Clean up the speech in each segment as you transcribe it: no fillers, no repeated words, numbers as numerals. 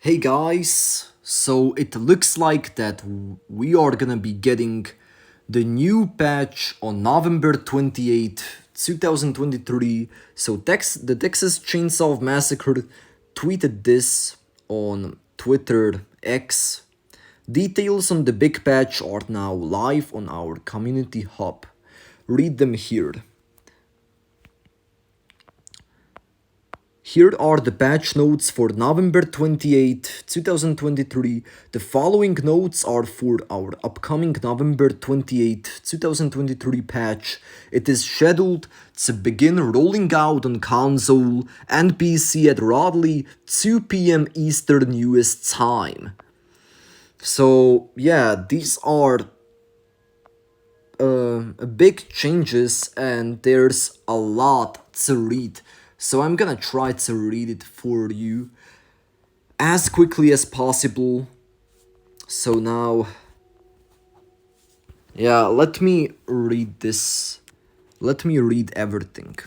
Hey guys, so it looks like that we are gonna be getting the new patch on November 28th, 2023. So the Texas Chainsaw Massacre tweeted this on Twitter X. Details on the big patch are now live on our community hub. Read them here. Here are the patch notes for November 28, 2023. The following notes are for our upcoming November 28, 2023 patch. It is scheduled to begin rolling out on console and PC at roughly 2 p.m. Eastern US time. So, yeah, these are big changes and there's a lot to read. So I'm gonna try to read it for you as quickly as possible. So now, yeah, let me read this. Let me read everything.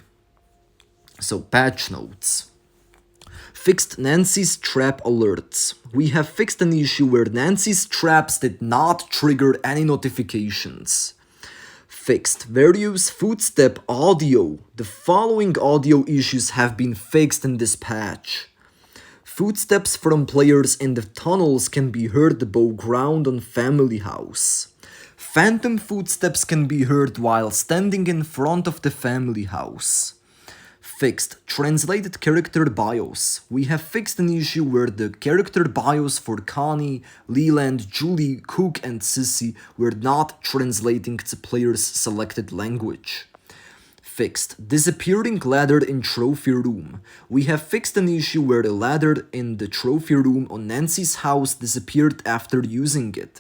So, patch notes. Fixed Nancy's trap alerts. We have fixed an issue where Nancy's traps did not trigger any notifications. Fixed various footstep audio. The following audio issues have been fixed in this patch. Footsteps from players in the tunnels can be heard above ground on Family House. Phantom footsteps can be heard while standing in front of the Family House. Fixed translated character bios. We have fixed an issue where the character bios for Connie, Leland, Julie, Cook, and Sissy were not translating to players' selected language. Fixed disappearing ladder in trophy room. We have fixed an issue where the ladder in the trophy room on Nancy's house disappeared after using it.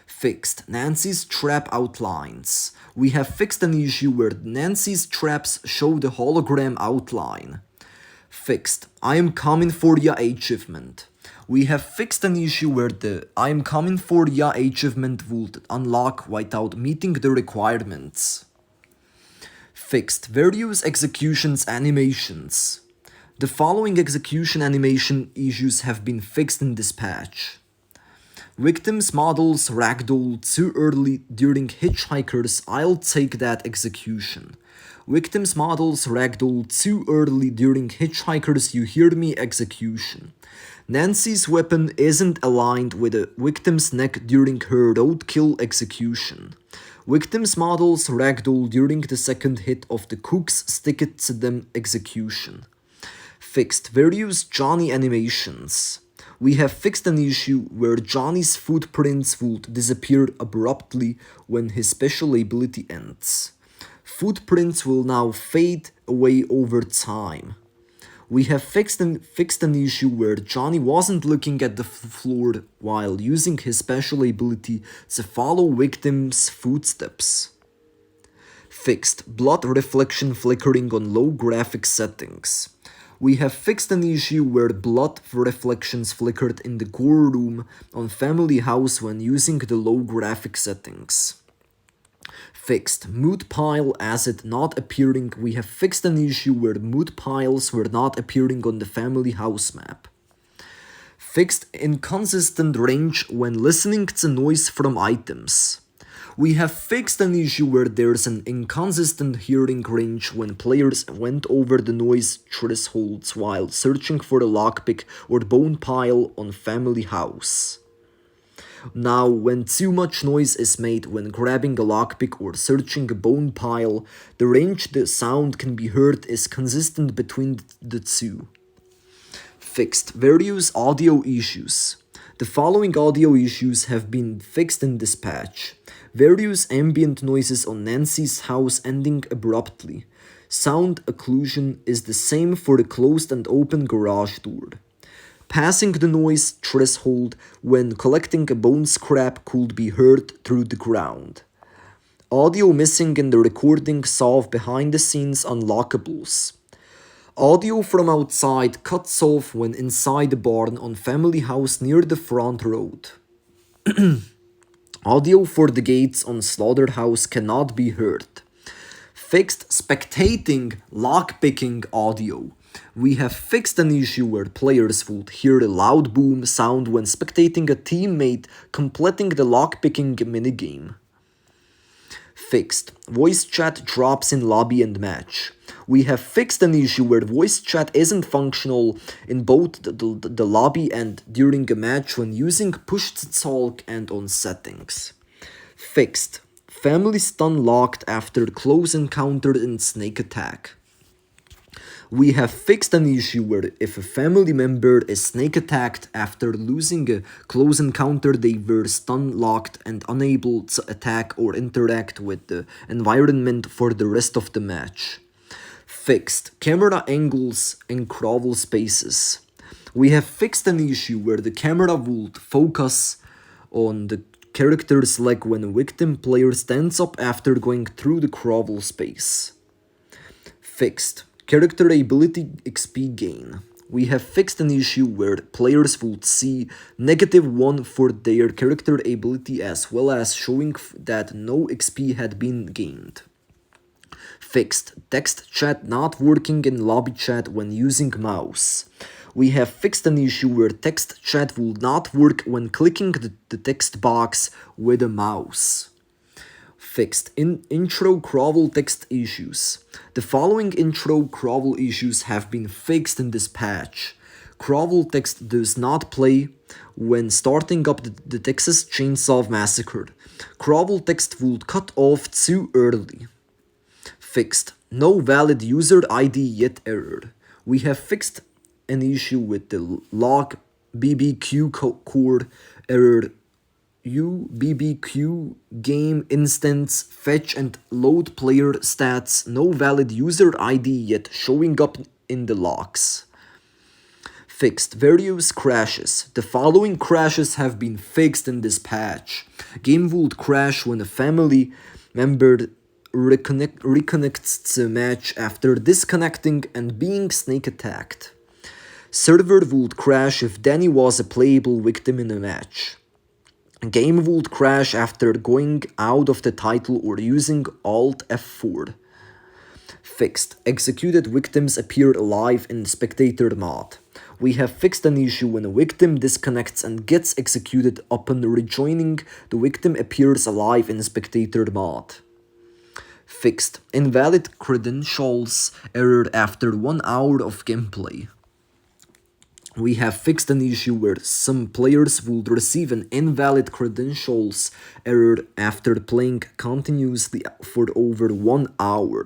Fixed Nancy's trap outlines. We have fixed an issue where Nancy's traps show the hologram outline. Fixed I am coming for ya achievement. We have fixed an issue where the I am coming for ya achievement would unlock without meeting the requirements. Fixed various executions animations. The following execution animation issues have been fixed in this patch. Victims models ragdoll too early during Hitchhiker's I'll Take That execution. Victims models ragdoll too early during Hitchhiker's You Hear Me execution. Nancy's weapon isn't aligned with a victim's neck during her roadkill execution. Victims models ragdoll during the second hit of the Cook's Stick It to Them execution. Fixed various Johnny animations. We have fixed an issue where Johnny's footprints would disappear abruptly when his special ability ends. Footprints will now fade away over time. We have fixed an issue where Johnny wasn't looking at the floor while using his special ability to follow victims' footsteps. Fixed blood reflection flickering on low graphics settings. We have fixed an issue where blood reflections flickered in the gore room on Family House when using the low graphic settings. Fixed mood pile asset not appearing. We have fixed an issue where mood piles were not appearing on the Family House map. Fixed inconsistent range when listening to noise from items. We have fixed an issue where there's an inconsistent hearing range when players went over the noise thresholds while searching for a lockpick or bone pile on Family House. Now, when too much noise is made when grabbing a lockpick or searching a bone pile, the range the sound can be heard is consistent between the two. Fixed various audio issues. The following audio issues have been fixed in this patch. Various ambient noises on Nancy's house ending abruptly. Sound occlusion is the same for the closed and open garage door. Passing the noise threshold when collecting a bone scrap could be heard through the ground. Audio missing in the recording solve behind the scenes unlockables. Audio from outside cuts off when inside the barn on Family House near the front road. Audio for the gates on Slaughterhouse cannot be heard. Fixed spectating lockpicking audio. We have fixed an issue where players would hear a loud boom sound when spectating a teammate completing the lockpicking minigame. Fixed. Voice chat drops in lobby and match. We have fixed an issue where voice chat isn't functional in both the lobby and during a match when using push to talk and on settings. Fixed. Family stun locked after close encounter in snake attack. We have fixed an issue where if a family member is snake attacked after losing a close encounter, they were stun locked and unable to attack or interact with the environment for the rest of the match. Fixed. Camera angles in crawl spaces. We have fixed an issue where the camera would focus on the character's leg when a victim player stands up after going through the crawl space. Fixed. Character ability XP gain. We have fixed an issue where players would see -1 for their character ability as well as showing that no XP had been gained. Fixed. Text chat not working in lobby chat when using mouse. We have fixed an issue where text chat will not work when clicking the text box with a mouse. Fixed. Intro crawl text issues. The following intro crawl issues have been fixed in this patch. Crawl text does not play when starting up the Texas Chainsaw Massacre. Crawl text would cut off too early. Fixed. No valid user ID yet error. We have fixed an issue with the log BBQ core error. UBBQ game instance fetch and load player stats, no valid user ID yet showing up in the logs. Fixed. Various crashes. The following crashes have been fixed in this patch. Game would crash when a family member reconnects the match after disconnecting and being snake attacked. Server would crash if Danny was a playable victim in a match. Game would crash after going out of the title or using Alt F4. Fixed. Executed victims appear alive in spectator mod. We have fixed an issue when a victim disconnects and gets executed upon rejoining, the victim appears alive in spectator mod. Fixed. Invalid credentials error after 1 hour of gameplay. We have fixed an issue where some players would receive an invalid credentials error after playing continuously for over 1 hour.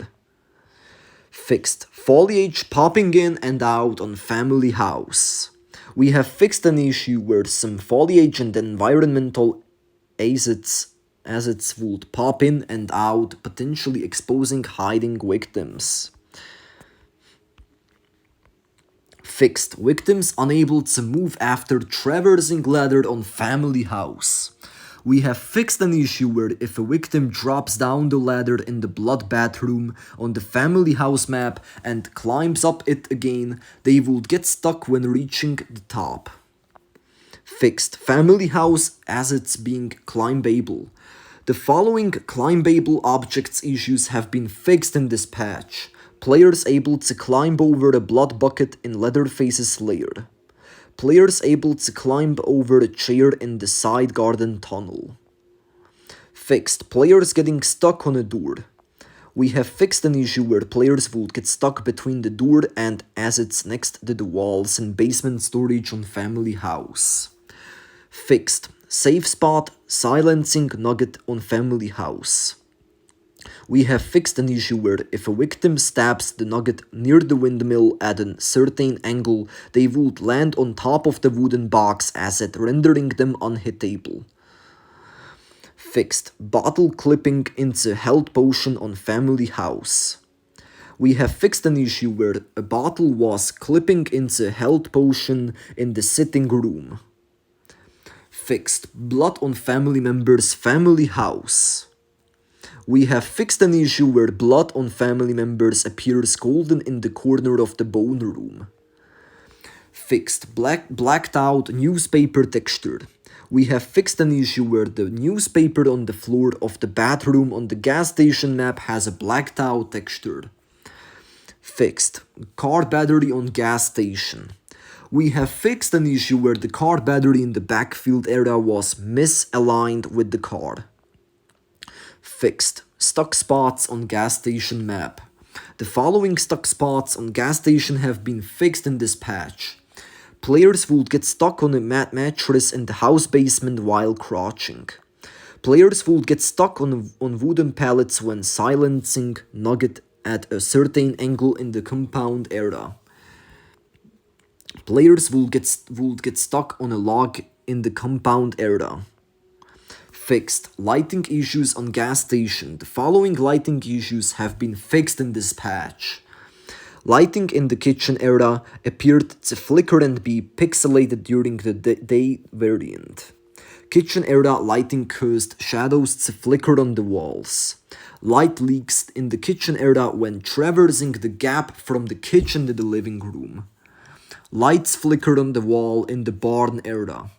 Fixed. Foliage popping in and out on family house. We have fixed an issue where some foliage and environmental assets would pop in and out, potentially exposing hiding victims. Fixed. Victims unable to move after traversing ladder on family house. We have fixed an issue where if a victim drops down the ladder in the blood bathroom on the family house map and climbs up it again, they would get stuck when reaching the top. Fixed. Family house assets being climbable. The following climbable objects issues have been fixed in this patch. Players able to climb over a blood bucket in Leatherface's lair. Players able to climb over a chair in the side garden tunnel. Fixed. Players getting stuck on a door. We have fixed an issue where players would get stuck between the door and assets next to the walls in basement storage on family house. Fixed. Safe spot silencing nugget on family house. We have fixed an issue where if a victim stabs the nugget near the windmill at a certain angle, they would land on top of the wooden box asset, rendering them unhittable. Fixed. Bottle clipping into health potion on family house. We have fixed an issue where a bottle was clipping into health potion in the sitting room. Fixed. Blood on family member's family house. We have fixed an issue where blood on family members appears golden in the corner of the bone room. Fixed. Blacked out newspaper texture. We have fixed an issue where the newspaper on the floor of the bathroom on the gas station map has a blacked out texture. Fixed. Car battery on gas station. We have fixed an issue where the car battery in the backfield area was misaligned with the car. Fixed. Stuck spots on gas station map. The following stuck spots on gas station have been fixed in this patch. Players would get stuck on a mattress in the house basement while crouching. Players would get stuck on wooden pallets when silencing Nugget at a certain angle in the compound area. Players would get stuck on a log in the compound area. Fixed. Lighting issues on gas station. The following lighting issues have been fixed in this patch. Lighting in the kitchen area appeared to flicker and be pixelated during the day variant. Kitchen area lighting caused shadows to flicker on the walls. Light leaks in the kitchen area when traversing the gap from the kitchen to the living room. Lights flickered on the wall in the barn area.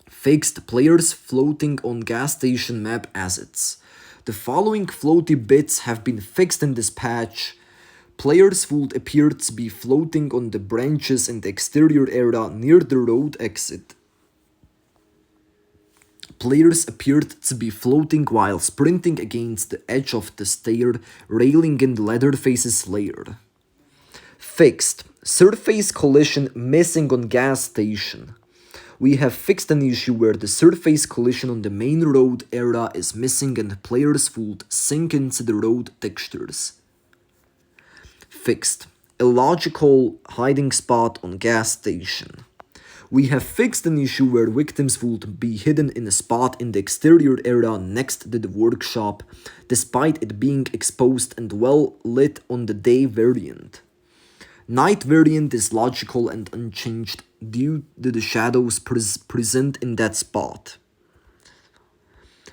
Fixed. Players floating on gas station map assets. The following floaty bits have been fixed in this patch. Players would appear to be floating on the branches in the exterior area near the road exit. Players appeared to be floating while sprinting against the edge of the stair railing in the Leatherface's lair. Fixed. Surface collision missing on gas station. We have fixed an issue where the surface collision on the main road area is missing and players would sink into the road textures. Fixed. Illogical hiding spot on gas station. We have fixed an issue where victims would be hidden in a spot in the exterior area next to the workshop, despite it being exposed and well lit on the day variant. Night variant is logical and unchanged due to the shadows present in that spot.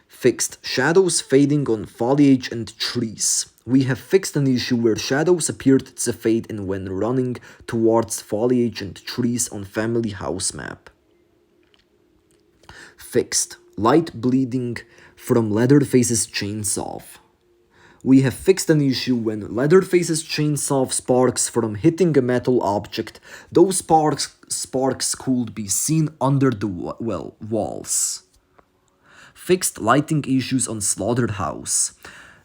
Fixed. Shadows fading on foliage and trees. We have fixed an issue where shadows appeared to fade in when running towards foliage and trees on family house map. Fixed. Light bleeding from Leatherface's chainsaw. We have fixed an issue when Leatherface's chainsaw sparks from hitting a metal object. Those sparks could be seen under the walls. Fixed lighting issues on Slaughterhouse.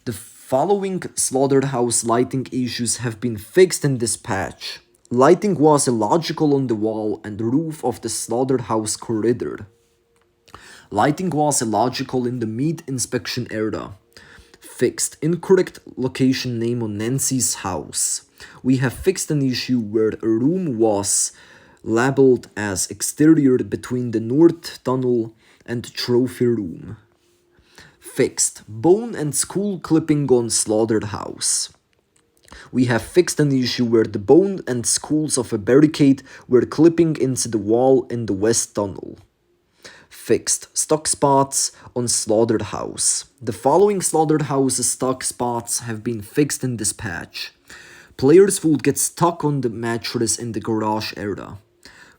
The following Slaughterhouse lighting issues have been fixed in this patch. Lighting was illogical on the wall and roof of the Slaughterhouse corridor. Lighting was illogical in the meat inspection area. Fixed. Incorrect location name on Nancy's house. We have fixed an issue where a room was labeled as exterior between the north tunnel and trophy room. Fixed. Bone and skull clipping on Slaughterhouse. We have fixed an issue where the bone and skulls of a barricade were clipping into the wall in the west tunnel. Fixed. Stuck spots on Slaughterhouse. The following Slaughterhouse's stuck spots have been fixed in this patch. Players would get stuck on the mattress in the garage area.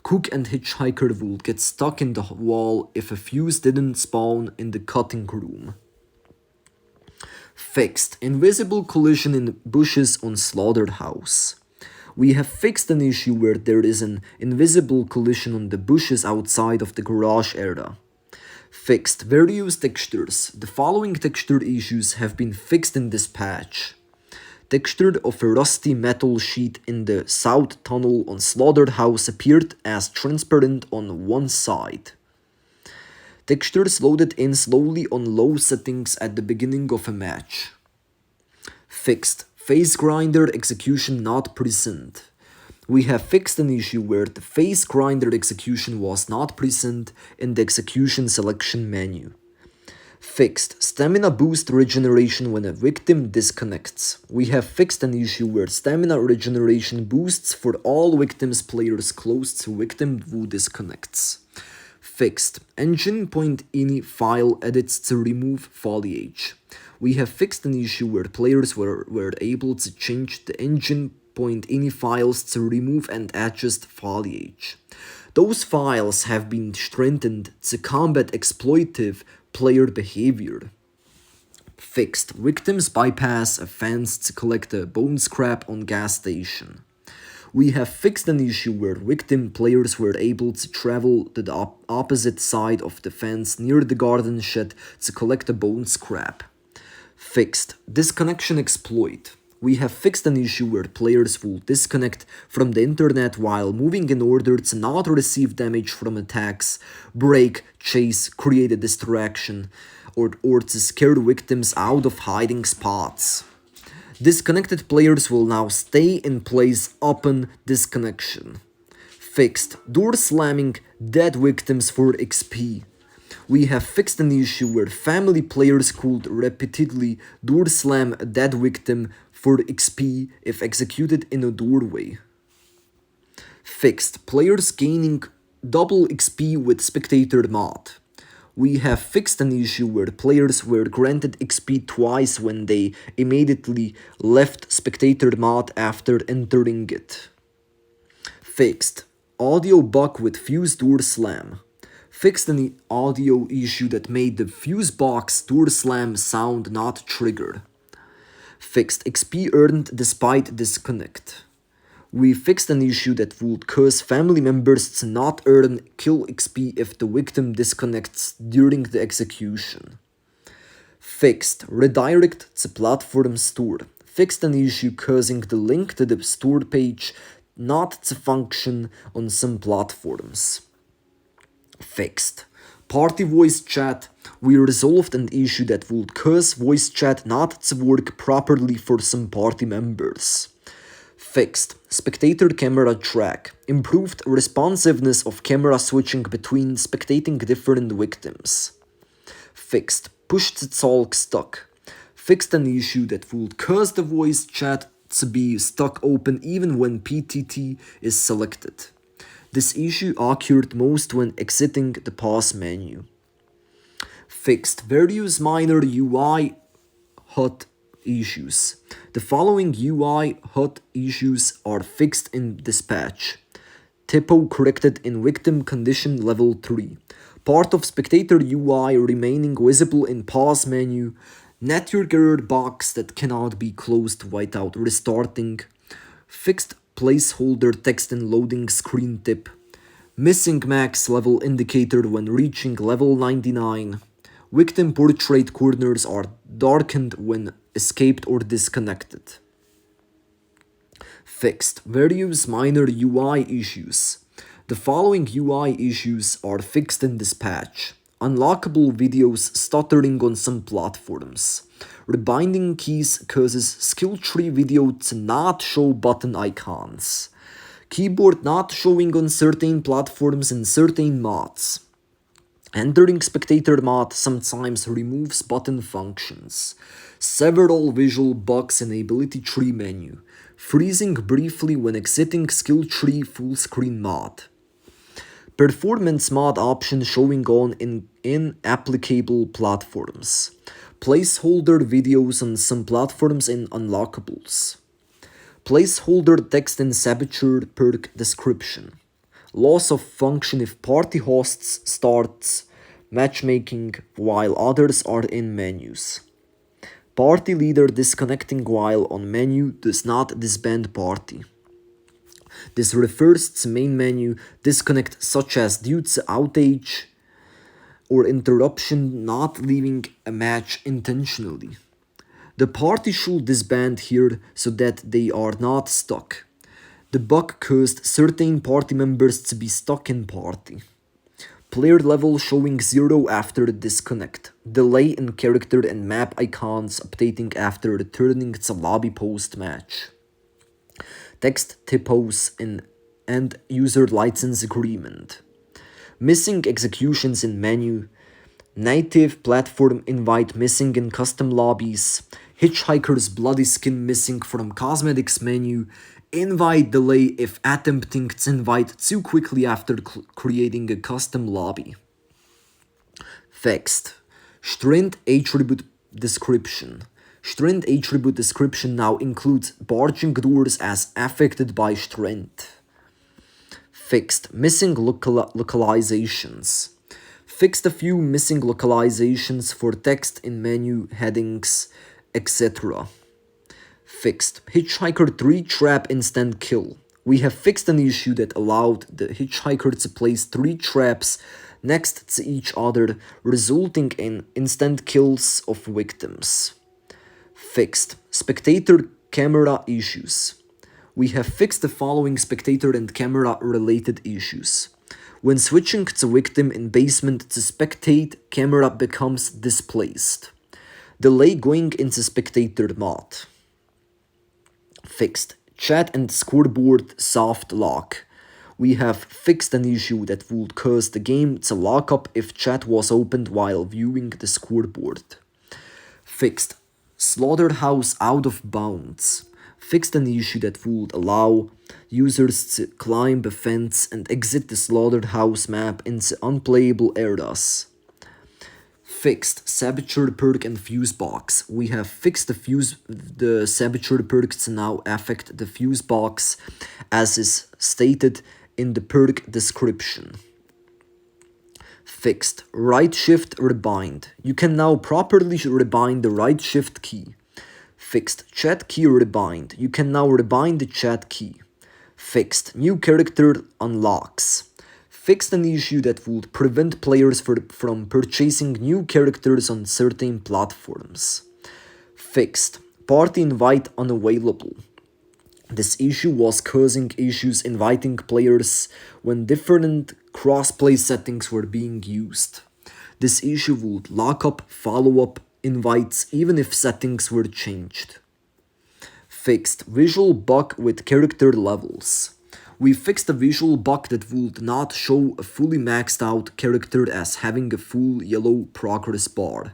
Cook and Hitchhiker would get stuck in the wall if a fuse didn't spawn in the cutting room. Fixed. Invisible collision in bushes on Slaughterhouse. We have fixed an issue where there is an invisible collision on the bushes outside of the garage area. Fixed. Various textures. The following texture issues have been fixed in this patch. Texture of a rusty metal sheet in the south tunnel on Slaughterhouse appeared as transparent on one side. Textures loaded in slowly on low settings at the beginning of a match. Fixed. Face grinder execution not present. We have fixed an issue where the face grinder execution was not present in the execution selection menu. Fixed. Stamina boost regeneration when a victim disconnects. We have fixed an issue where stamina regeneration boosts for all victims players close to victim who disconnects. Fixed. Engine .ini file edits to remove foliage. We have fixed an issue where players were able to change the engine .ini files to remove and adjust foliage. Those files have been strengthened to combat exploitative player behavior. Fixed. Victims bypass a fence to collect a bone scrap on gas station. We have fixed an issue where victim players were able to travel to the opposite side of the fence near the garden shed to collect a bone scrap. Fixed. Disconnection exploit. We have fixed an issue where players will disconnect from the internet while moving in order to not receive damage from attacks, break, chase, create a distraction, or to scare victims out of hiding spots. Disconnected players will now stay in place upon disconnection. Fixed. Door slamming dead victims for XP. We have fixed an issue where family players could repeatedly door slam a dead victim for XP if executed in a doorway. Fixed. Players gaining double XP with spectator mod. We have fixed an issue where players were granted XP twice when they immediately left spectator mod after entering it. Fixed. Audio bug with fuse door slam. Fixed an audio issue that made the fuse box door slam sound not triggered. Fixed. XP earned despite disconnect. We fixed an issue that would cause family members to not earn kill XP if the victim disconnects during the execution. Fixed. Redirect to platform store. Fixed an issue causing the link to the store page not to function on some platforms. Fixed. Party voice chat. We resolved an issue that would cause voice chat not to work properly for some party members. Fixed. Spectator camera track. Improved responsiveness of camera switching between spectating different victims. Fixed. Push to talk stuck. Fixed an issue that would cause the voice chat to be stuck open even when PTT is selected. This issue occurred most when exiting the pause menu. Fixed. Various minor UI HUD issues. The following UI HUD issues are fixed in dispatch. Typo corrected in victim condition level 3. Part of spectator UI remaining visible in pause menu. Network error box that cannot be closed without restarting. Fixed placeholder text in loading screen tip. Missing max level indicator when reaching level 99. Victim portrait corners are darkened when escaped or disconnected. Fixed. Various minor UI issues. The following UI issues are fixed in dispatch. Unlockable videos stuttering on some platforms. Rebinding keys causes skill tree video to not show button icons. Keyboard not showing on certain platforms and certain mods. Entering spectator mod sometimes removes button functions. Several visual bugs in ability tree menu. Freezing briefly when exiting skill tree full screen mod. Performance mod option showing on inapplicable platforms. Placeholder videos on some platforms in unlockables. Placeholder text in Saboteur perk description. Loss of function if party hosts starts matchmaking while others are in menus. Party leader disconnecting while on menu does not disband party. This refers to main menu disconnect such as due to outage or interruption not leaving a match intentionally. The party should disband here so that they are not stuck. The bug caused certain party members to be stuck in party. Player level showing 0 after disconnect. Delay in character and map icons updating after returning to lobby post-match. Text typos in end user license agreement. Missing executions in menu. Native platform invite missing in custom lobbies. Hitchhiker's bloody skin missing from cosmetics menu. Invite delay if attempting to invite too quickly after creating a custom lobby. Fixed. Strength attribute description. Strength attribute description now includes barging doors as affected by strength. Fixed. Missing localizations. Fixed a few missing localizations for text in menu headings, etc. Fixed Hitchhiker 3 trap instant kill. We have fixed an issue that allowed the hitchhiker to place 3 traps next to each other, resulting in instant kills of victims. Fixed spectator camera issues. We have fixed the following spectator and camera related issues. When switching to victim in basement to spectate, camera becomes displaced. Delay going into spectator mode. Fixed chat and scoreboard soft lock. We have fixed an issue that would cause the game to lock up if chat was opened while viewing the scoreboard. Fixed slaughterhouse out of bounds. Fixed an issue that would allow users to climb a fence and exit the slaughterhouse map into unplayable areas. Fixed Saboteur perk and fuse box. We have fixed the Saboteur perk to now affect the fuse box as is stated in the perk description. Fixed right shift rebind. You can now properly rebind the right shift key. Fixed chat key rebind. You can now rebind the chat key. Fixed new character unlocks. Fixed an issue that would prevent players from purchasing new characters on certain platforms. Fixed party invite unavailable. This issue was causing issues inviting players when different crossplay settings were being used. This issue would lock up follow-up invites even if settings were changed. Fixed visual bug with character levels. We fixed a visual bug that would not show a fully maxed out character as having a full yellow progress bar.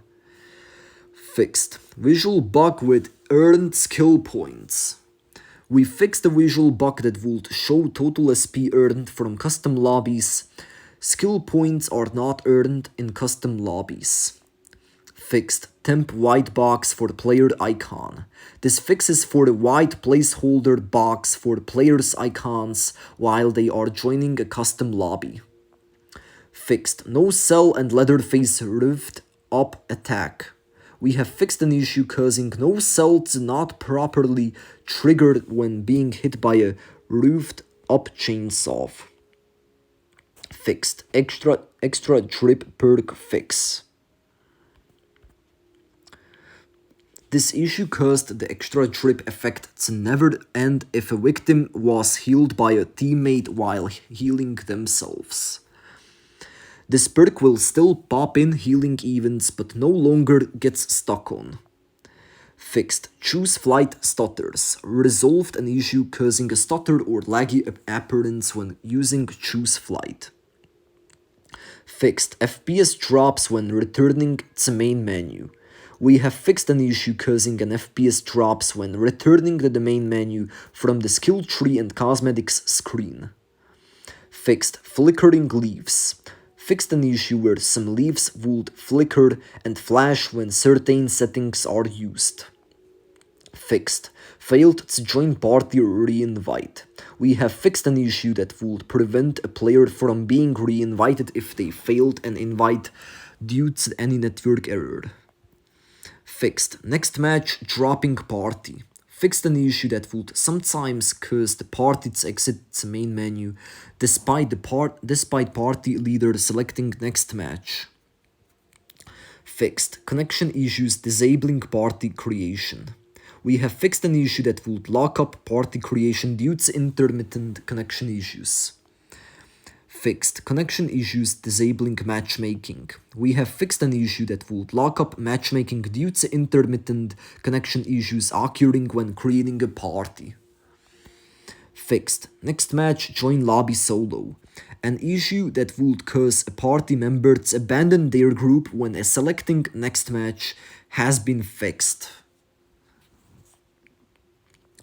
Fixed visual bug with earned skill points. We fixed a visual bug that would show total SP earned from custom lobbies. Skill points are not earned in custom lobbies. Fixed temp white box for the player icon. This fixes for the white placeholder box for the player's icons while they are joining a custom lobby. Fixed no cell and Leatherface rift up attack. We have fixed an issue causing no cell to not properly triggered when being hit by a roofed up chainsaw. Fixed extra trip perk fix. This issue caused the extra trip effect to never end if a victim was healed by a teammate while healing themselves. This perk will still pop in healing events but no longer gets stuck on. Fixed choose flight stutters. Resolved an issue causing a stutter or laggy appearance when using choose flight. Fixed FPS drops when returning to main menu. We have fixed an issue causing an FPS drops when returning to the main menu from the skill tree and cosmetics screen. Fixed flickering leaves. Fixed an issue where some leaves would flicker and flash when certain settings are used. Fixed failed to join party re-invite. We have fixed an issue that would prevent a player from being re-invited if they failed an invite due to any network error. Fixed next match dropping party. Fixed an issue that would sometimes cause the party to exit the main menu despite party leader selecting next match. Fixed connection issues disabling party creation. We have fixed an issue that would lock up party creation due to intermittent connection issues. Fixed connection issues disabling matchmaking. We have fixed an issue that would lock up matchmaking due to intermittent connection issues occurring when creating a party. Fixed next match join lobby solo. An issue that would cause a party member to abandon their group when a selecting next match has been fixed.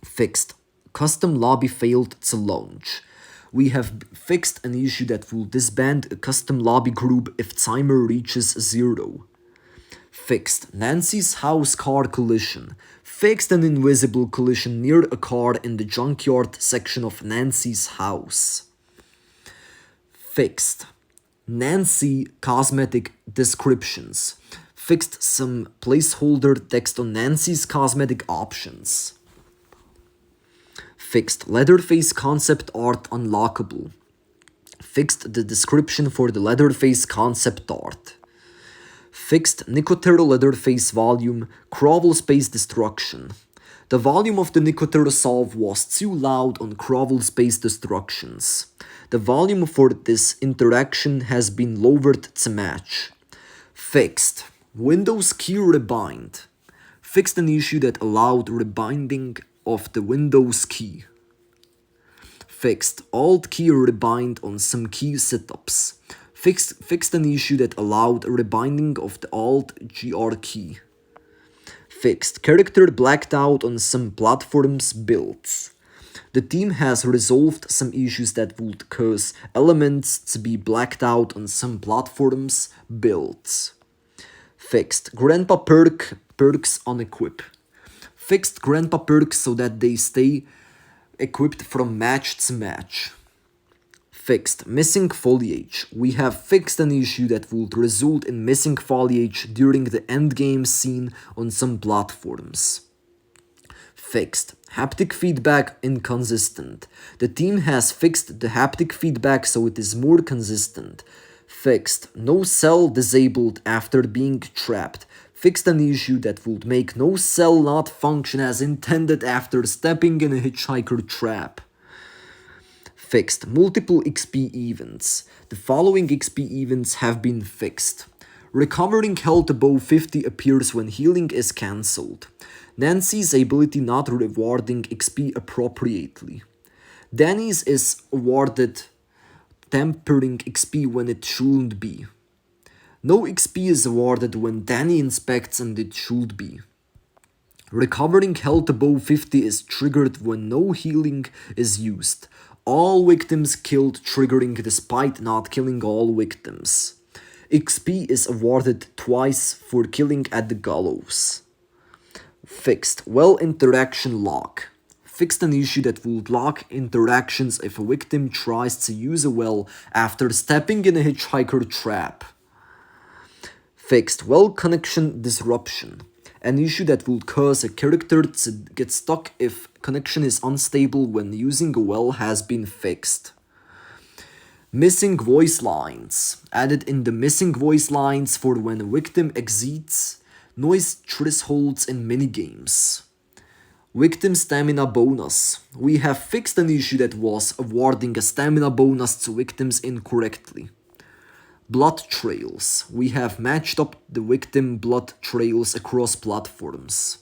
Fixed custom lobby failed to launch. We have fixed an issue that will disband a custom lobby group if timer reaches 0. Fixed Nancy's house car collision. Fixed an invisible collision near a car in the junkyard section of Nancy's house. Fixed Nancy cosmetic descriptions. Fixed some placeholder text on Nancy's cosmetic options. Fixed Leatherface concept art unlockable. Fixed the description for the Leatherface concept art. Fixed Nicotero Leatherface volume Crawl Space Destruction. The volume of the Nicotero solve was too loud on Crawl Space Destructions. The volume for this interaction has been lowered to match. Fixed Windows key rebind. Fixed an issue that allowed rebinding of the Windows key. Fixed Alt key rebind on some key setups. Fixed an issue that allowed rebinding of the Alt GR key. Fixed character blacked out on some platforms builds. The team has resolved some issues that would cause elements to be blacked out on some platforms builds. Fixed Grandpa perks unequip. Fixed Grandpa perks so that they stay equipped from match to match. Fixed missing foliage. We have fixed an issue that would result in missing foliage during the endgame scene on some platforms. Fixed haptic feedback inconsistent. The team has fixed the haptic feedback so it is more consistent. Fixed no cell disabled after being trapped. Fixed an issue that would make no cell not function as intended after stepping in a hitchhiker trap. Fixed multiple XP events. The following XP events have been fixed. Recovering health above 50 appears when healing is cancelled. Nancy's ability not rewarding XP appropriately. Danny's is awarded tempering XP when it shouldn't be. No XP is awarded when Danny inspects and it should be. Recovering health above 50 is triggered when no healing is used. All victims killed triggering despite not killing all victims. XP is awarded twice for killing at the gallows. Fixed well interaction lock. Fixed an issue that would lock interactions if a victim tries to use a well after stepping in a hitchhiker trap. Fixed well connection disruption. An issue that will cause a character to get stuck if connection is unstable when using a well has been fixed. Missing voice lines. Added in the missing voice lines for when a victim exceeds noise thresholds in minigames. Victim stamina bonus. We have fixed an issue that was awarding a stamina bonus to victims incorrectly. Blood trails. We have matched up the victim blood trails across platforms.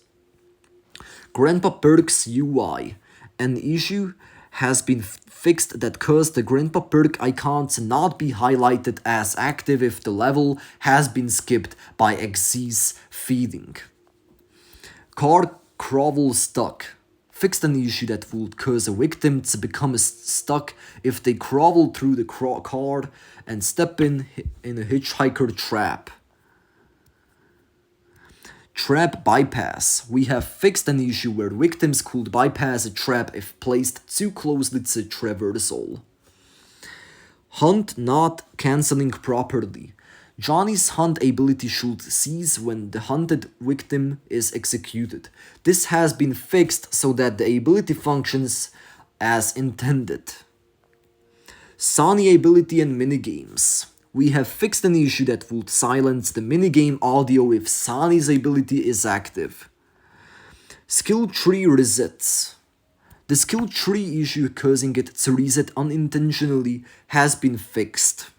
Grandpa Perks UI. An issue has been fixed that caused the Grandpa Perk icon to not be highlighted as active if the level has been skipped by Xyz feeding. Car Crawl stuck. Fixed an issue that would cause a victim to become stuck if they crawl through the car and step in a hitchhiker trap. Trap bypass. We have fixed an issue where victims could bypass a trap if placed too closely to traversal. Hunt not cancelling properly. Johnny's hunt ability should cease when the hunted victim is executed. This has been fixed so that the ability functions as intended. Sonny ability and minigames. We have fixed an issue that would silence the minigame audio if Sonny's ability is active. Skill tree resets. The skill tree issue causing it to reset unintentionally has been fixed.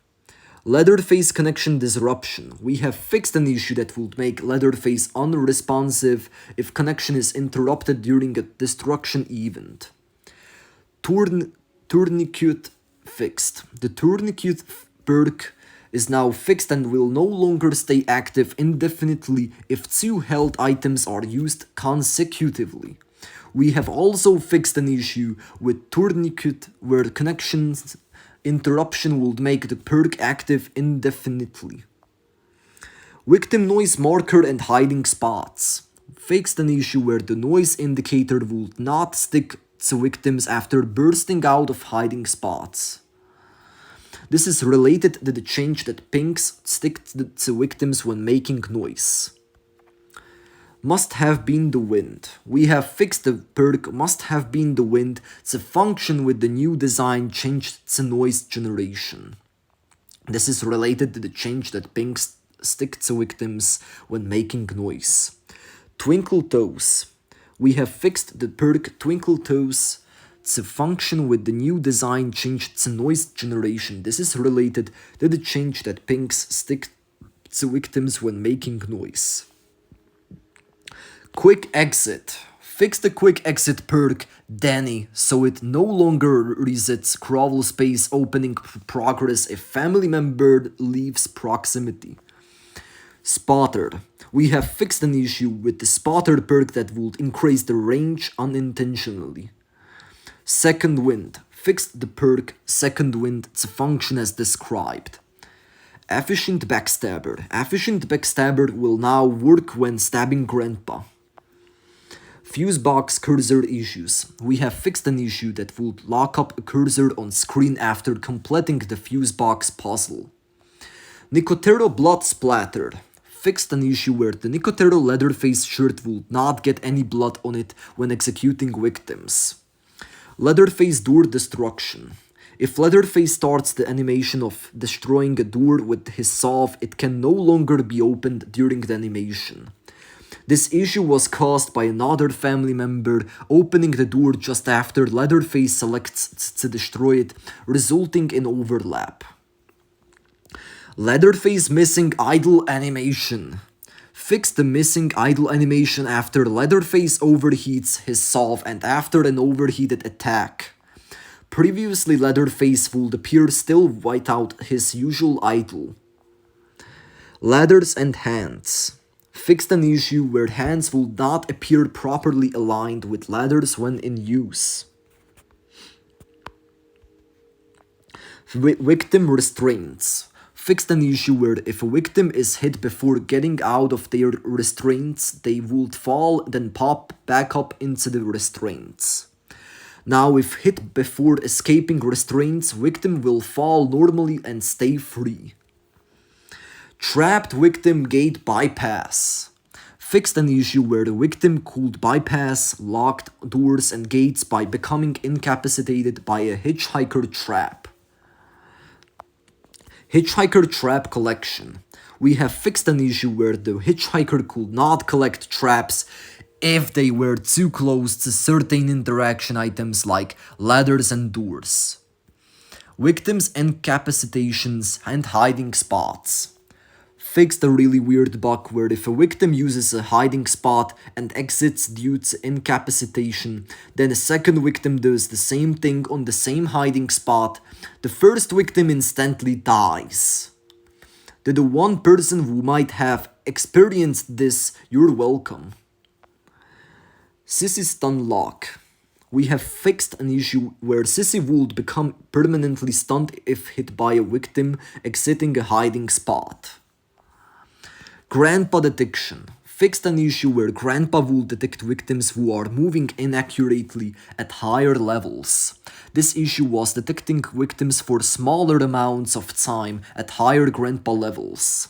Leatherface connection disruption. We have fixed an issue that would make Leatherface unresponsive if connection is interrupted during a destruction event. Tourniquet fixed. The Tourniquet perk is now fixed and will no longer stay active indefinitely if two health items are used consecutively. We have also fixed an issue with Tourniquet where connections interruption would make the perk active indefinitely. Victim noise marker and hiding spots. Fixed an issue where the noise indicator would not stick to victims after bursting out of hiding spots. This is related to the change that pinks stick to victims when making noise. Must have been the wind. We have fixed the perk must have been the wind to function with the new design changed to noise generation. This is related to the change that pinks stick to victims when making noise. Twinkle toes. We have fixed the perk Twinkle toes to function with the new design changed to noise generation. This is related to the change that pinks stick to victims when making noise. Quick exit. Fix the quick exit perk Danny so it no longer resets crawl space opening progress if family member leaves proximity. Spotted. We have fixed an issue with the spotted perk that would increase the range unintentionally. Second wind. Fixed the perk Second wind to function as described. Efficient backstabber. Efficient backstabber will now work when stabbing grandpa. Fusebox cursor issues. We have fixed an issue that would lock up a cursor on screen after completing the Fusebox puzzle. Nicotero blood splattered. Fixed an issue where the Nicotero Leatherface shirt would not get any blood on it when executing victims. Leatherface door destruction. If Leatherface starts the animation of destroying a door with his saw, it can no longer be opened during the animation. This issue was caused by another family member opening the door just after Leatherface selects to destroy it, resulting in overlap. Leatherface missing idle animation. Fix the missing idle animation after Leatherface overheats his saw and after an overheated attack. Previously, Leatherface would appear still without his usual idle. Ladders and hands. Fixed an issue where hands will not appear properly aligned with ladders when in use. Victim restraints. Fixed an issue where if a victim is hit before getting out of their restraints, they would fall, then pop back up into the restraints. Now, if hit before escaping restraints, victim will fall normally and stay free. Trapped victim gate bypass. Fixed an issue where the victim could bypass locked doors and gates by becoming incapacitated by a hitchhiker trap. Hitchhiker trap collection. We have fixed an issue where the hitchhiker could not collect traps if they were too close to certain interaction items like ladders and doors. Victims' incapacitations and hiding spots. Fixed a really weird bug where if a victim uses a hiding spot and exits due to incapacitation, then a second victim does the same thing on the same hiding spot, the first victim instantly dies. To the one person who might have experienced this, you're welcome. Sissy stun lock. We have fixed an issue where Sissy would become permanently stunned if hit by a victim exiting a hiding spot. Grandpa detection. Fixed an issue where Grandpa will detect victims who are moving inaccurately at higher levels. This issue was detecting victims for smaller amounts of time at higher Grandpa levels.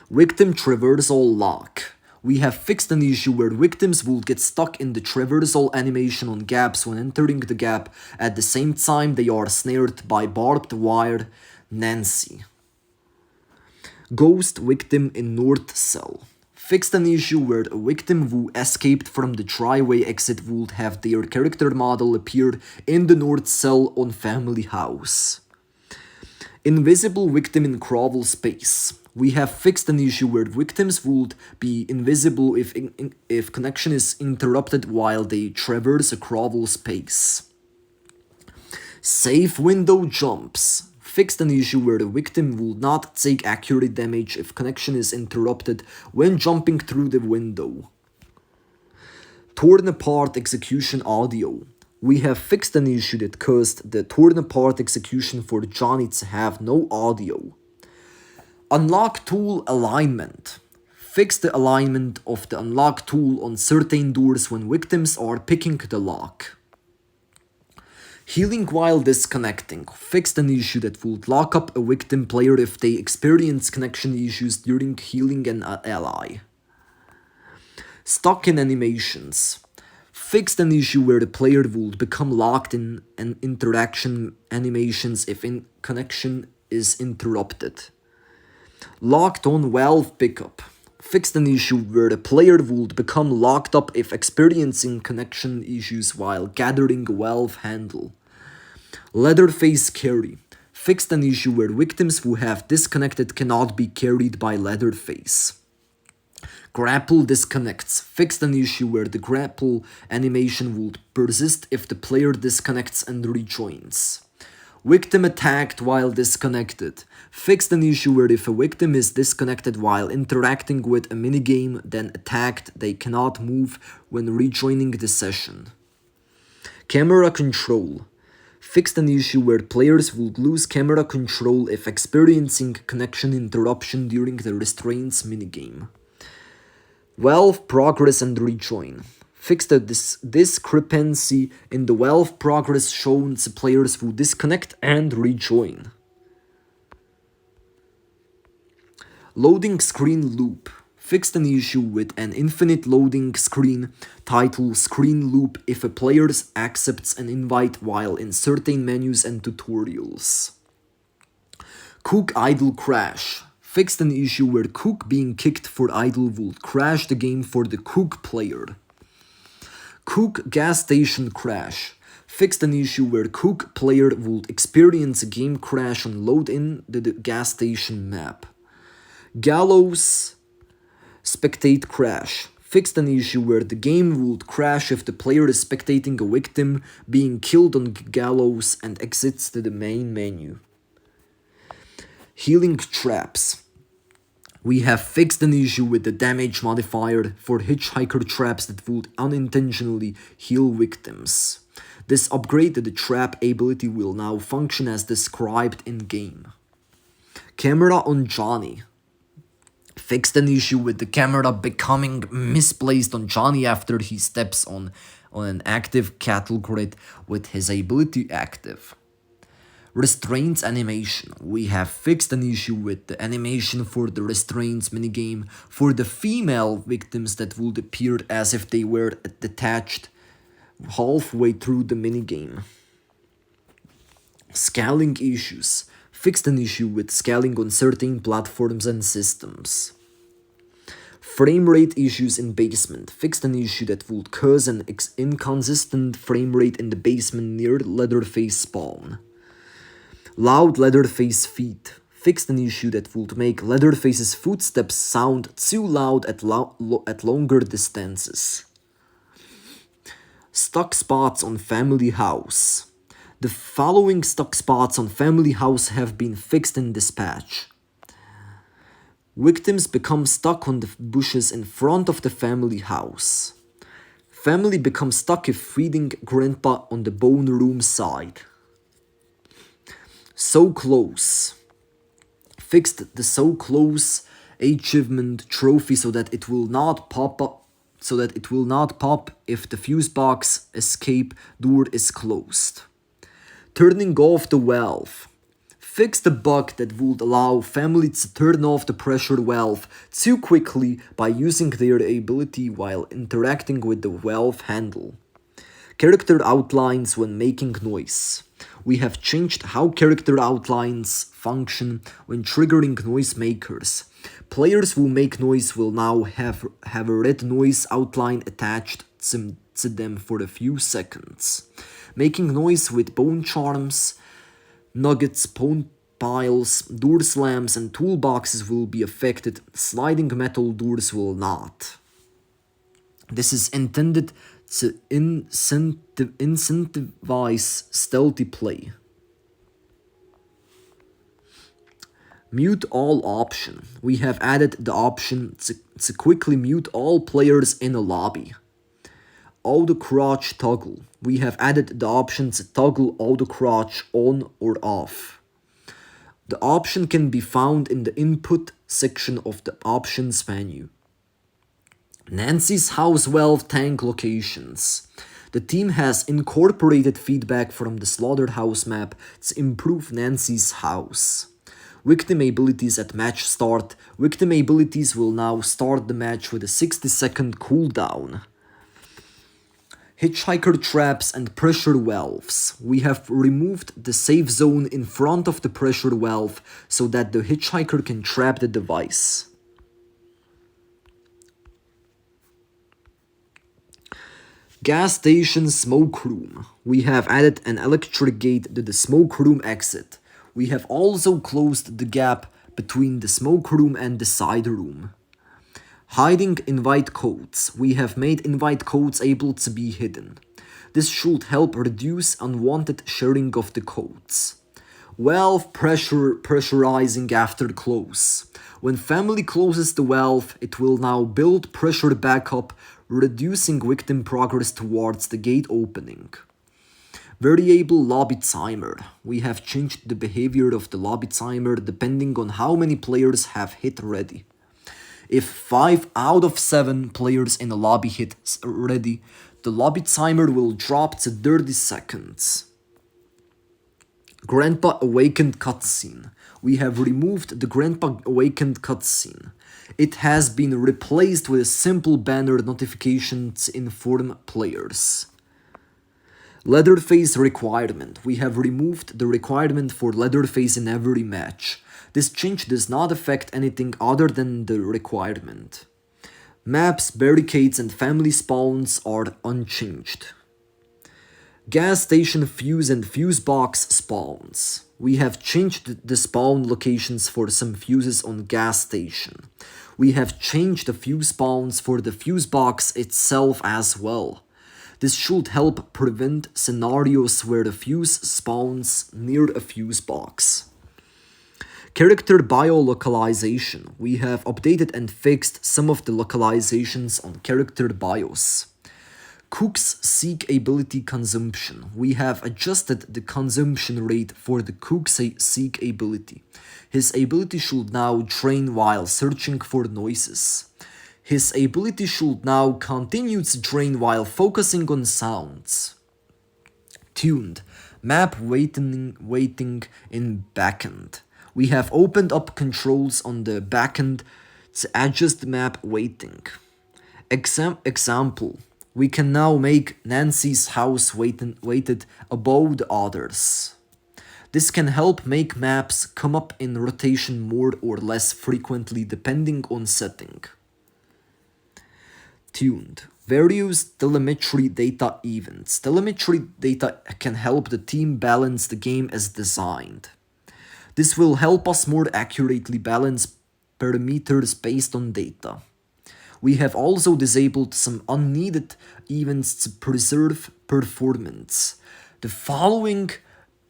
Victim traversal lock. We have fixed an issue where victims will get stuck in the traversal animation on gaps when entering the gap at the same time they are snared by barbed wire Nancy. Ghost victim in North Cell. Fixed an issue where a victim who escaped from the driveway exit would have their character model appear in the North Cell on Family House. Invisible victim in crawl space. We have fixed an issue where victims would be invisible if connection is interrupted while they traverse a crawl space. Safe window jumps. Fixed an issue where the victim will not take accurate damage if connection is interrupted when jumping through the window. Torn apart execution audio. We have fixed an issue that caused the torn apart execution for Johnny to have no audio. Unlock tool alignment. Fix the alignment of the unlock tool on certain doors when victims are picking the lock. Healing while disconnecting. Fixed an issue that would lock up a victim player if they experience connection issues during healing an ally. Stuck in animations. Fixed an issue where the player would become locked in an interaction animations if connection is interrupted. Locked on valve pickup. Fixed an issue where the player would become locked up if experiencing connection issues while gathering a valve handle. Leatherface carry. Fixed an issue where victims who have disconnected cannot be carried by Leatherface. Grapple disconnects. Fixed an issue where the grapple animation would persist if the player disconnects and rejoins. Victim attacked while disconnected. Fixed an issue where if a victim is disconnected while interacting with a minigame, then attacked, they cannot move when rejoining the session. Camera control. Fixed an issue where players would lose camera control if experiencing connection interruption during the restraints minigame. Valve progress and rejoin. Fixed a discrepancy in the valve progress shown to players who disconnect and rejoin. Loading screen loop. Fixed an issue with an infinite loading screen titled screen loop if a player accepts an invite while in certain menus and tutorials. Cook idle crash. Fixed an issue where Cook being kicked for idle would crash the game for the Cook player. Cook gas station crash. Fixed an issue where Cook player would experience a game crash on load in the gas station map. Gallows spectate crash. Fixed an issue where the game would crash if the player is spectating a victim being killed on gallows and exits to the main menu. Healing traps. We have fixed an issue with the damage modifier for hitchhiker traps that would unintentionally heal victims. This upgrade to the trap ability will now function as described in game. Camera on Johnny. Fixed an issue with the camera becoming misplaced on Johnny after he steps on an active cattle grid with his ability active. Restraints animation. We have fixed an issue with the animation for the restraints minigame for the female victims that would appear as if they were detached halfway through the minigame. Scaling issues. Fixed an issue with scaling on certain platforms and systems. Frame rate issues in basement. Fixed an issue that would cause an inconsistent frame rate in the basement near Leatherface spawn. Loud Leatherface feet. Fixed an issue that would make Leatherface's footsteps sound too loud at longer distances. Stuck spots on Family House. The following stuck spots on Family House have been fixed in this patch. Victims become stuck on the bushes in front of the family house. Family becomes stuck if feeding Grandpa on the bone room side. So close. Fixed the so close achievement trophy so that it will not pop if the fuse box escape door is closed. Turning off the valve. Fix the bug that would allow family to turn off the pressure valve too quickly by using their ability while interacting with the valve handle. Character outlines when making noise. We have changed how character outlines function when triggering noisemakers. Players who make noise will now have a red noise outline attached to them for a few seconds. Making noise with bone charms, nuggets, bone piles, door slams, and toolboxes will be affected. Sliding metal doors will not. This is intended to incentivize stealthy play. Mute all option. We have added the option to quickly mute all players in a lobby. Auto crouch toggle. We have added the option to toggle auto crouch on or off. The option can be found in the input section of the options menu. Nancy's house valve tank locations. The team has incorporated feedback from the slaughterhouse map to improve Nancy's house. Victim abilities at match start. Victim abilities will now start the match with a 60-second cooldown. Hitchhiker traps and pressure valves. We have removed the safe zone in front of the pressure valve so that the hitchhiker can trap the device. Gas station smoke room. We have added an electric gate to the smoke room exit. We have also closed the gap between the smoke room and the side room. Hiding invite codes. We have made invite codes able to be hidden. This should help reduce unwanted sharing of the codes. Valve pressurizing after close. When family closes the valve, it will now build pressure back up, reducing victim progress towards the gate opening. Variable lobby timer. We have changed the behavior of the lobby timer depending on how many players have hit ready. If 5 out of 7 players in a lobby hit ready, the lobby timer will drop to 30 seconds. Grandpa Awakened cutscene. We have removed the Grandpa Awakened cutscene. It has been replaced with a simple banner notification to inform players. Leatherface requirement. We have removed the requirement for Leatherface in every match. This change does not affect anything other than the requirement. Maps, barricades, and family spawns are unchanged. Gas station fuse and fuse box spawns. We have changed the spawn locations for some fuses on gas station. We have changed the fuse spawns for the fuse box itself as well. This should help prevent scenarios where the fuse spawns near a fuse box. Character biolocalization. We have updated and fixed some of the localizations on character bios. Cook's Seek ability consumption. We have adjusted the consumption rate for the Cook's Seek ability. His ability should now drain while searching for noises. His ability should now continue to drain while focusing on sounds. Tuned. Map waiting in backend. We have opened up controls on the backend to adjust map weighting. Example. We can now make Nancy's house weighted above the others. This can help make maps come up in rotation more or less frequently depending on setting. Tuned. Various telemetry data events. Telemetry data can help the team balance the game as designed. This will help us more accurately balance parameters based on data. We have also disabled some unneeded events to preserve performance. The following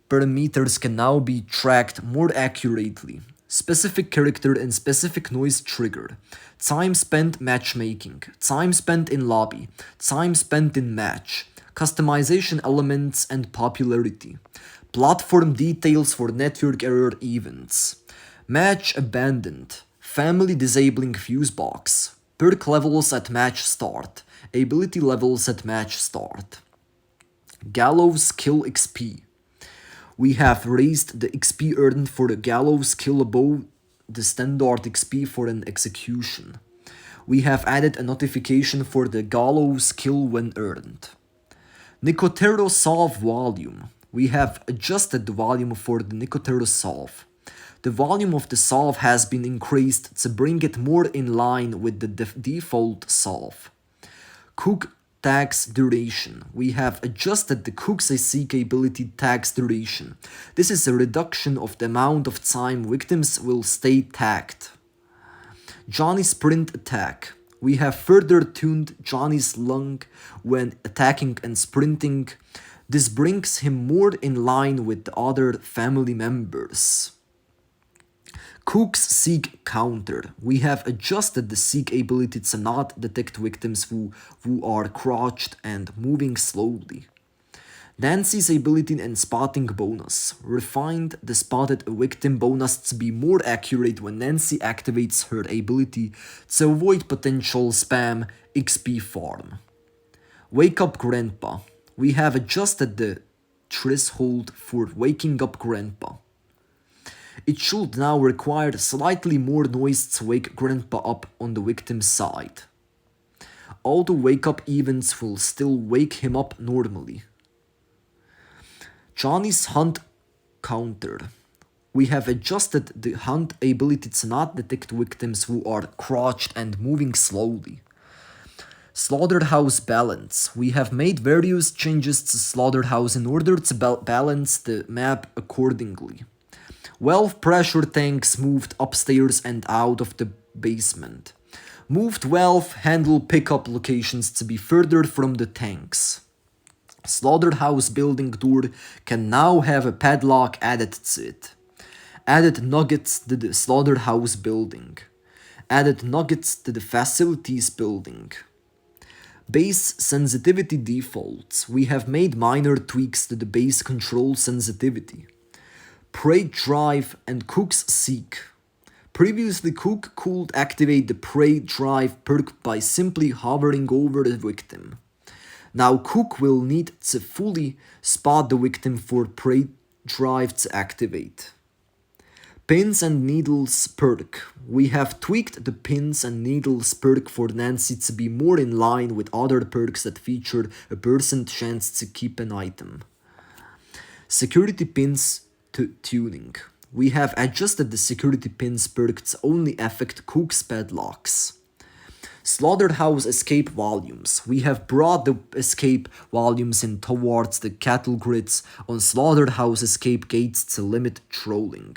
parameters can now be tracked more accurately. Specific character and specific noise trigger. Time spent matchmaking. Time spent in lobby. Time spent in match. Customization elements and popularity. Platform details for network error events. Match abandoned. Family disabling fuse box. Perk levels at match start. Ability levels at match start. Gallows kill XP. We have raised the XP earned for the gallows kill above the standard XP for an execution. We have added a notification for the gallows kill when earned. Nicotero Solve volume. We have adjusted the volume for the Nicotero Solve. The volume of the solve has been increased to bring it more in line with the default solve. Cook tags duration. We have adjusted the Cook's Seek ability tags duration. This is a reduction of the amount of time victims will stay tagged. Johnny Sprint attack. We have further tuned Johnny's lung when attacking and sprinting. This brings him more in line with the other family members. Cook's Seek counter. We have adjusted the Seek ability to not detect victims who are crouched and moving slowly. Nancy's ability and spotting bonus. Refined the spotted victim bonus to be more accurate when Nancy activates her ability to avoid potential spam XP farm. Wake up Grandpa. We have adjusted the threshold for waking up Grandpa. It should now require slightly more noise to wake Grandpa up on the victim's side. All the wake up events will still wake him up normally. Johnny's hunt counter. We have adjusted the hunt ability to not detect victims who are crouched and moving slowly. Slaughterhouse balance. We have made various changes to Slaughterhouse in order to balance the map accordingly. 12 pressure tanks moved upstairs and out of the basement. Move 12 handle pickup locations to be further from the tanks. Slaughterhouse building door can now have a padlock added to it. Added nuggets to the slaughterhouse building. Added nuggets to the facilities building. Base sensitivity defaults. We have made minor tweaks to the base control sensitivity. Prey drive and Cook's seek. Previously, Cook could activate the Prey drive perk by simply hovering over the victim. Now Cook will need to fully spot the victim for Prey drive to activate. Pins and Needles perk. We have tweaked the Pins and Needles perk for Nancy to be more in line with other perks that feature a % chance to keep an item. Security Pins tuning. We have adjusted the Security Pins perk to only affect Cook's padlocks. Slaughterhouse escape volumes. We have brought the escape volumes in towards the cattle grids on Slaughterhouse escape gates to limit trolling.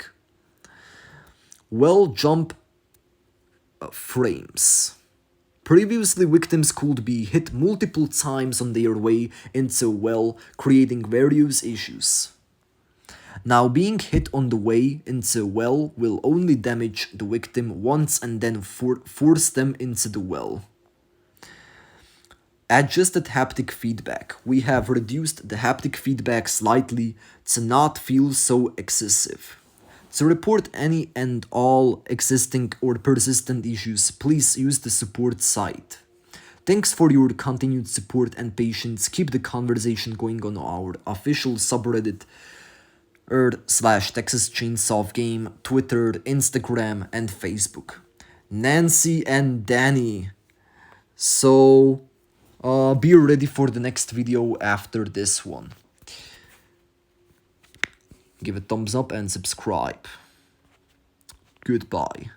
Well jump frames. Previously, victims could be hit multiple times on their way into a well, creating various issues. Now, being hit on the way into a well will only damage the victim once and then force them into the well. Adjusted haptic feedback. We have reduced the haptic feedback slightly to not feel so excessive. To report any and all existing or persistent issues, please use the support site. Thanks for your continued support and patience. Keep the conversation going on our official subreddit /Texas Chainsaw Game, Twitter, Instagram, and Facebook. Nancy and Danny. So, be ready for the next video after this one. Give a thumbs up and subscribe. Goodbye.